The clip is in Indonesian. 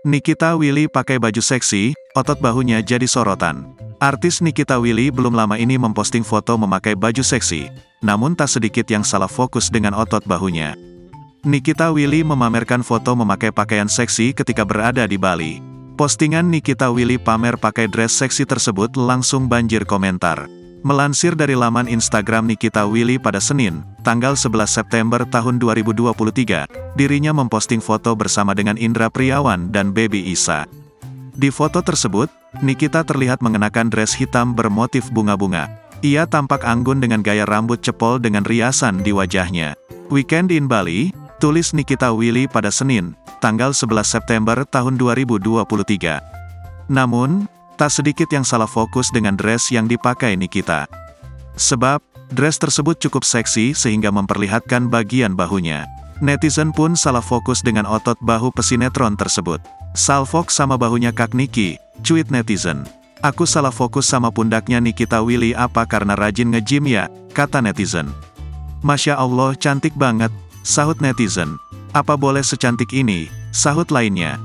Nikita Willy pakai baju seksi, otot bahunya jadi sorotan. Artis Nikita Willy belum lama ini memposting foto memakai baju seksi, namun tak sedikit yang salah fokus dengan otot bahunya. Nikita Willy memamerkan foto memakai pakaian seksi ketika berada di Bali. Postingan Nikita Willy pamer pakai dress seksi tersebut langsung banjir komentar. Melansir dari laman Instagram Nikita Willy pada Senin, tanggal 11 September tahun 2023, dirinya memposting foto bersama dengan Indra Priawan dan Baby Isa. Di foto tersebut, Nikita terlihat mengenakan dress hitam bermotif bunga-bunga. Ia tampak anggun dengan gaya rambut cepol dengan riasan di wajahnya. Weekend in Bali, tulis Nikita Willy pada Senin, tanggal 11 September tahun 2023. Namun, tak sedikit yang salah fokus dengan dress yang dipakai Nikita. Sebab, dress tersebut cukup seksi sehingga memperlihatkan bagian bahunya. Netizen pun salah fokus dengan otot bahu pesinetron tersebut. "Salfok sama bahunya Kak Niki," cuit netizen. "Aku salah fokus sama pundaknya Nikita Willy apa karena rajin nge-gym ya," kata netizen. "Masya Allah cantik banget," sahut netizen. "Apa boleh secantik ini?" sahut lainnya.